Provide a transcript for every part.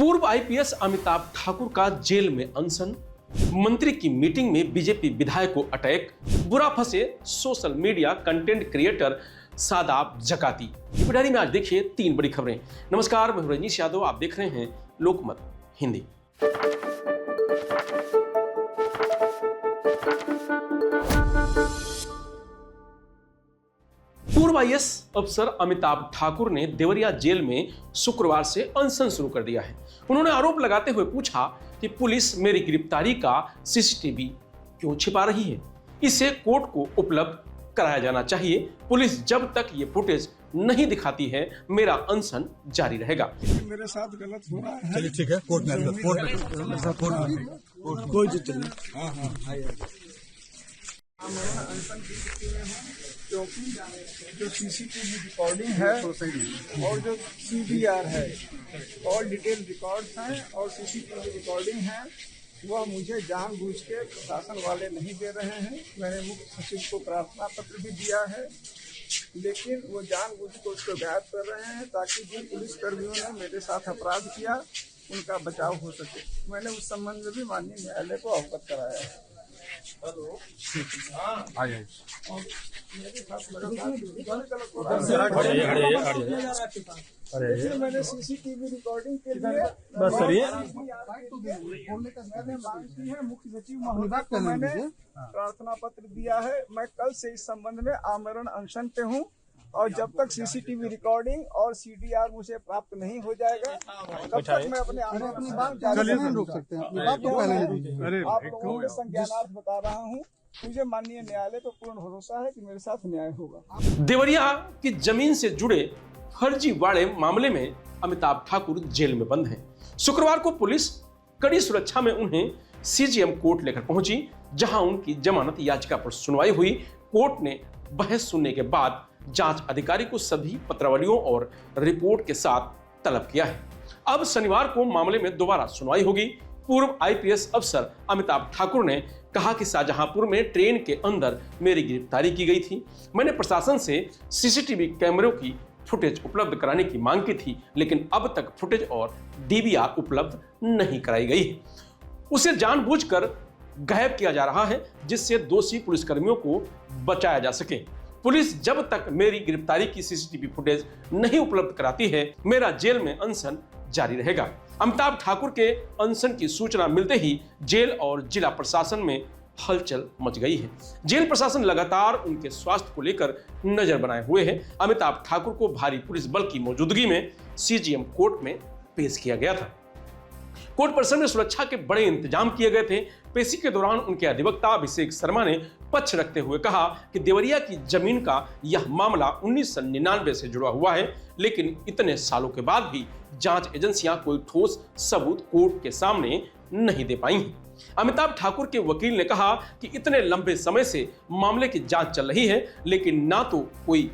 पूर्व आईपीएस अमिताभ ठाकुर का जेल में अनशन, मंत्री की मीटिंग में बीजेपी विधायक को अटैक, बुरा फंसे social media content creator Shadab Jakati. UP diary में आज देखिए 3 बड़ी खबरें। नमस्कार, मैं रजनीश यादव, आप देख रहे हैं लोकमत हिंदी। पूर्व आईएएस अफसर अमिताभ ठाकुर ने देवरिया जेल में शुक्रवार से अनशन शुरू कर दिया है। उन्होंने आरोप लगाते हुए पूछा कि पुलिस मेरी गिरफ्तारी का सीसीटीवी क्यों छिपा रही है, इसे कोर्ट को उपलब्ध कराया जाना चाहिए। पुलिस जब तक ये फुटेज नहीं दिखाती है, मेरा अनशन जारी रहेगा। मेरे साथ गलत हो रहा है। चलिए ठीक है, कोर्ट में कोई अनशन की स्थिति में हूँ, क्योंकि जो सीसीटीवी रिकॉर्डिंग है और जो सीडीआर है, ऑल डिटेल रिकॉर्ड्स हैं और सीसीटीवी रिकॉर्डिंग है, वह मुझे जानबूझ के प्रशासन वाले नहीं दे रहे हैं। मैंने मुख्य सचिव को प्रार्थना पत्र भी दिया है, लेकिन वो जानबूझ के उसको गायब कर रहे हैं ताकि जिन पुलिस कर्मियों ने मेरे साथ अपराध किया उनका बचाव हो सके। मैंने उस संबंध में भी माननीय न्यायालय को अवगत कराया है। हेलो, आइए मेरे साथ लगातार मैंने सीसीटीवी रिकॉर्डिंग के लिए बस करिए। मैंने मांग की है, मुख्य सचिव महोदय को मैंने प्रार्थना पत्र दिया है। मैं कल से इस संबंध में आमरण अनशन पे हूँ और जब तक सीसीटीवी रिकॉर्डिंग और सीडीआर मुझे प्राप्त नहीं हो जाएगा तब तक मैं अपनी मांग जारी नहीं रोक सकते हैं। आप लोगों के संज्ञानार्थ बता रहा हूँ, मुझे माननीय न्यायालय पर पूर्ण भरोसा है कि मेरे साथ न्याय होगा। देवरिया की जमीन से जुड़े फर्जीवाड़े मामले में अमिताभ ठाकुर जेल में बंद हैं। शुक्रवार को पुलिस कड़ी सुरक्षा में उन्हें सीजीएम कोर्ट लेकर पहुंची, जहां उनकी जमानत याचिका पर सुनवाई हुई। कोर्ट ने बहस सुनने के बाद जांच अधिकारी को सभी पत्रावलियों और रिपोर्ट के साथ तलब किया है। अब शनिवार को मामले में दोबारा सुनवाई होगी। पूर्व आईपीएस अफसर अमिताभ ठाकुर ने कहा कि शाहजहांपुर में ट्रेन के अंदर मेरी गिरफ्तारी की गई थी। मैंने प्रशासन से सीसीटीवी कैमरों की फुटेज उपलब्ध कराने की मांग की थी, लेकिन अब तक फुटेज और डीवीआर उपलब्ध नहीं कराई गई है। उसे जानबूझकर गायब किया जा रहा है, जिससे दोषी पुलिसकर्मियों को बचाया जा सके। पुलिस जब तक मेरी गिरफ्तारी की सीसीटीवी फुटेज नहीं उपलब्ध कराती है, मेरा जेल में अनशन जारी रहेगा। अमिताभ ठाकुर के अनशन की सूचना मिलते ही जेल और जिला प्रशासन में हलचल मच गई है। जेल प्रशासन लगातार उनके स्वास्थ्य को लेकर नजर बनाए हुए है। अमिताभ ठाकुर को भारी पुलिस बल की मौजूदगी में सीजीएम कोर्ट में पेश किया गया था। कोर्ट परिसर में सुरक्षा के बड़े इंतजाम किए गए थे। पेशी के दौरान उनके अधिवक्ता अभिषेक शर्मा ने पक्ष रखते हुए कहा कि देवरिया की जमीन का यह मामला 1999 से जुड़ा हुआ है, लेकिन इतने सालों के बाद भी जांच एजेंसियां कोई ठोस सबूत कोर्ट के सामने नहीं दे पाई हैं। अमिताभ ठाकुर के वकील ने कहा कि इतने लंबे समय से मामले की जांच चल रही है, लेकिन ना तो कोई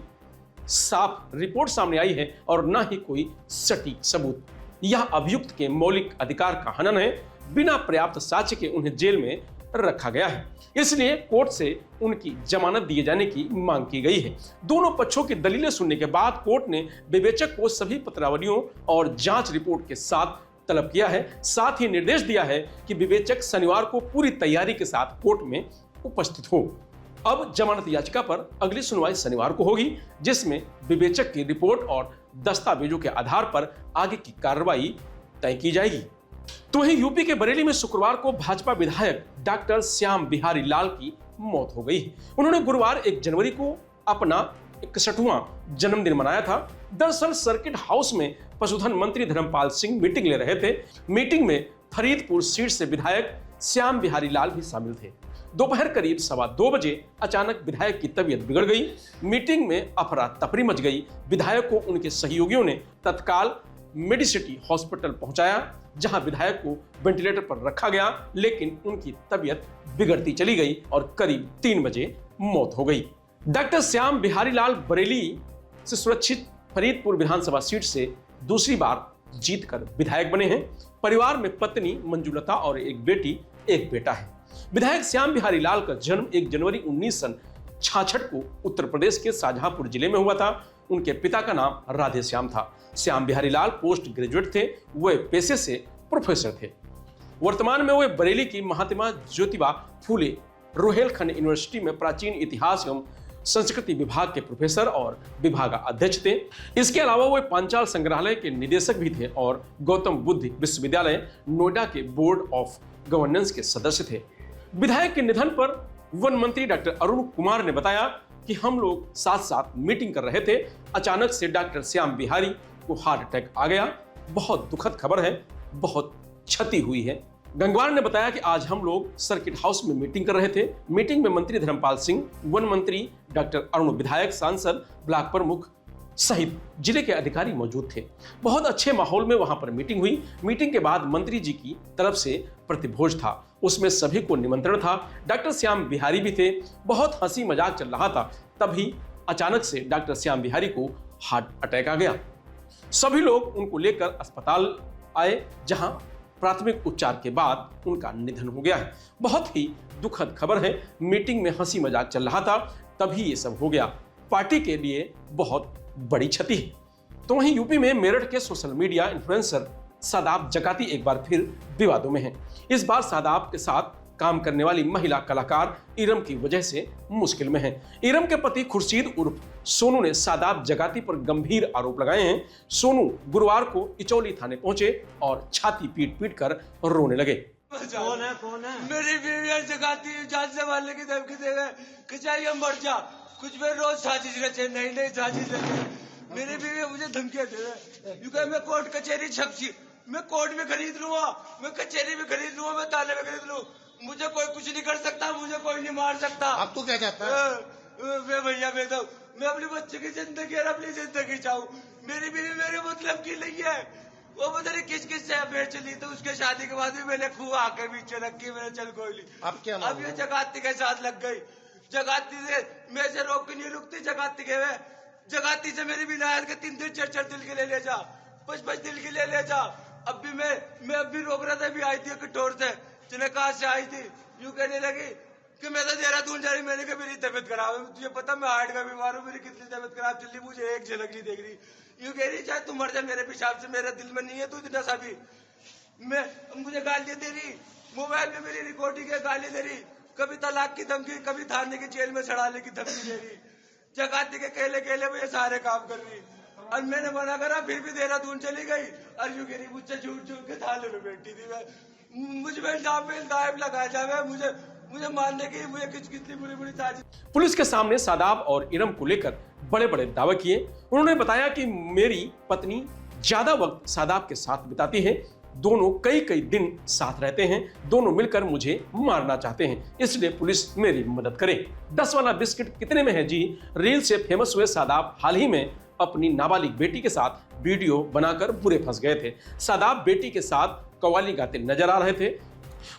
साफ रिपोर्ट सामने आई है और ना ही कोई सटीक सबूत। यह अभियुक्त के मौलिक अधिकार का हनन है। बिना पर्याप्त साक्ष्य के उन्हें जेल में रखा गया है, इसलिए कोर्ट से उनकी जमानत दिए जाने की मांग की गई है। दोनों पक्षों की दलीलें सुनने के बाद कोर्ट ने विवेचक को सभी पत्रावलियों और जांच रिपोर्ट के साथ तलब किया है। साथ ही निर्देश दिया है कि विवेचक शनिवार को पूरी तैयारी के साथ कोर्ट में उपस्थित हो। अब जमानत याचिका पर अगली सुनवाई शनिवार को होगी, जिसमें विवेचक की रिपोर्ट और दस्तावेजों के आधार पर आगे की कार्रवाई तय की जाएगी। तो वहीं यूपी के बरेली में शुक्रवार को भाजपा विधायक डॉक्टर श्याम बिहारी लाल की मौत हो गई। उन्होंने गुरुवार 1 जनवरी को अपना 61वां जन्मदिन मनाया था। दरअसल सर्किट हाउस में पशुधन मंत्री धर्मपाल सिंह मीटिंग ले रहे थे। मीटिंग में फरीदपुर सीट से विधायक श्याम बिहारी लाल भी शामिल थे। दोपहर करीब 2:15 बजे अचानक विधायक की तबीयत बिगड़ गई। मीटिंग में अफरा तफरी मच गई। विधायक को उनके सहयोगियों ने तत्काल मेडिसिटी हॉस्पिटल पहुंचाया, जहां विधायक को वेंटिलेटर पर रखा गया, लेकिन उनकी तबीयत बिगड़ती चली गई और करीब 3 बजे मौत हो गई। डॉक्टर श्याम बिहारी लाल बरेली से सुरक्षित फरीदपुर विधानसभा सीट से दूसरी बार जीतकर विधायक बने हैं। परिवार में पत्नी मंजुलता और एक बेटी, एक बेटा है। विधायक श्याम बिहारी लाल का जन्म 1 जनवरी 1966 को उत्तर प्रदेश के शाहजहांपुर जिले में हुआ था। उनके पिता का नाम राधे श्याम था। श्याम बिहारी लाल पोस्ट ग्रेजुएट थे, वे पेशे से प्रोफेसर थे। वर्तमान में वे बरेली की महात्मा ज्योतिबा फूले रोहेलखंड यूनिवर्सिटी में प्राचीन इतिहास एवं संस्कृति विभाग के प्रोफेसर और विभाग अध्यक्ष थे। इसके अलावा वे पांचाल संग्रहालय के निदेशक भी थे और गौतम बुद्ध विश्वविद्यालय नोएडा के बोर्ड ऑफ गवर्नेंस के सदस्य थे। विधायक के निधन पर वन मंत्री डॉक्टर अरुण कुमार ने बताया कि हम लोग साथ साथ मीटिंग कर रहे थे, अचानक से डॉक्टर श्याम बिहारी को हार्ट अटैक आ गया। बहुत दुखद खबर है, बहुत क्षति हुई है। गंगवार ने बताया कि आज हम लोग सर्किट हाउस में मीटिंग कर रहे थे। मीटिंग में मंत्री धर्मपाल सिंह, वन मंत्री डॉक्टर अरुण, विधायक, सांसद, ब्लॉक प्रमुख सहित जिले के अधिकारी मौजूद थे। बहुत अच्छे माहौल में वहां पर मीटिंग हुई। मीटिंग के बाद मंत्री जी की तरफ से प्रतिभोज था, उसमें सभी को निमंत्रण था। डॉक्टर श्याम बिहारी भी थे। बहुत हंसी मजाक चल रहा था, तभी अचानक से डॉक्टर श्याम बिहारी को हार्ट अटैक आ गया। सभी लोग उनको लेकर अस्पताल आए, जहां प्राथमिक उपचार के बाद उनका निधन हो गया है। बहुत ही दुखद खबर है। मीटिंग में हंसी मजाक चल रहा था, तभी ये सब हो गया। पार्टी के लिए बहुत बड़ी क्षति है। तो वहीं यूपी में मेरठ के सोशल मीडिया इन्फ्लुएंसर शादाब जकाती एक बार फिर विवादों में हैं। इस बार शादाब के साथ काम करने वाली महिला कलाकार इरम की वजह से मुश्किल में है। इरम के पति खुर्शीद उर्फ सोनू ने शादाब जगाती पर गंभीर आरोप लगाए हैं। सोनू गुरुवार को इचौली थाने पहुंचे और छाती पीट पीट कर रोने लगे। कौन है? मेरी बीवी जगाती जान से मारने की धमकी दे गए कि चाहिए मर जा, कुछ भी रोज साजिश रचे, नई साजिश रचे। मेरी बीवी मुझे धमकियां दे रहे, मैं कोर्ट कचहरी छपसी, मैं कोर्ट में खरीद लूंगा, मैं कचहरी में खरीद लूंगा, मैं थाने में खरीद लूँ, मुझे कोई कुछ नहीं कर सकता, मुझे कोई नहीं मार सकता। अब तो क्या चाहता है? मैं भैया मैं अपने बच्चे की जिंदगी और अपनी जिंदगी चाहूँ। मेरी बीवी मेरे मतलब की नहीं है, वो पता नहीं किस से अफेयर चली, तो उसके शादी के बाद भी मैंने खूब आके पीछे रखी, मैंने चल कोई नहीं। अब क्या? अब ये जगाती के साथ लग गई। जगाती से मेरे से रोक नहीं रुकती, जगाती के वे जगाती से मेरी विलायत के 3 4 दिल के ले जा, 5 दिल के ले जा। अब भी मैं अब भी रोक रहा था, भी आई थी कठोर से, जिन्हें कहा से आई थी, यूं कहने लगी कि मैं तो देहरादून जा रही। मैंने कहा मेरी तबियत खराब है, तुझे पता मैं हार्ट का बीमार हूँ, मेरी कितनी तबियत खराब चल रही, मुझे एक झलक नहीं देख रही। यूं कह रही चाहे तू मर जा मेरे पेशाब से, मेरे दिल में नहीं है तू इतना सा भी। मुझे गालियां दे रही, मोबाइल में मेरी रिकॉर्डिंग है, गाली दे रही, कभी तलाक की धमकी, कभी थाने की जेल में चढ़ाने की धमकी दे रही। जगाती के केले में ये सारे काम कर रही, और मैंने मना करा, फिर भी देहरादून चली गई। और यूं कह रही मुझसे झूठ के थाने में बैठी थी, मैं मुझ में इल्जाम लगाया जाए, मुझे मारने की, मुझे कितनी बुरी साजिश। पुलिस के सामने शादाब और इरम को लेकर बड़े बड़े दावे किए। उन्होंने बताया कि मेरी पत्नी ज्यादा वक्त शादाब के साथ बिताती है, दोनों कई दिन साथ रहते हैं, दोनों मिलकर मुझे मारना चाहते हैं, इसलिए पुलिस मेरी मदद करे। 10 वाला बिस्किट कितने में है जी? रील से फेमस हुए शादाब हाल ही में अपनी नाबालिग बेटी के साथ वीडियो बनाकर बुरे फंस गए थे। शादाब बेटी के साथ कव्वाली गाते नजर आ रहे थे।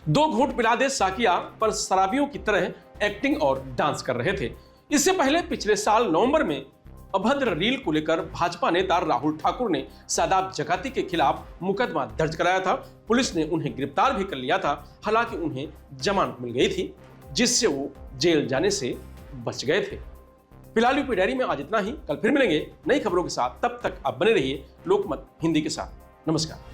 2 घूंट पिला दे साकिया पर शराबियों की तरह एक्टिंग और डांस कर रहे थे। इससे पहले पिछले साल नवंबर में अभद्र रील को लेकर भाजपा नेता राहुल ठाकुर ने शादाब जकाती के खिलाफ मुकदमा दर्ज कराया था। पुलिस ने उन्हें गिरफ्तार भी कर लिया था, हालांकि उन्हें जमानत मिल गई थी, जिससे वो जेल जाने से बच गए थे। फिलहाल यूपी डायरी में आज इतना ही। कल फिर मिलेंगे नई खबरों के साथ, तब तक आप बने रहिए लोकमत हिंदी के साथ। नमस्कार।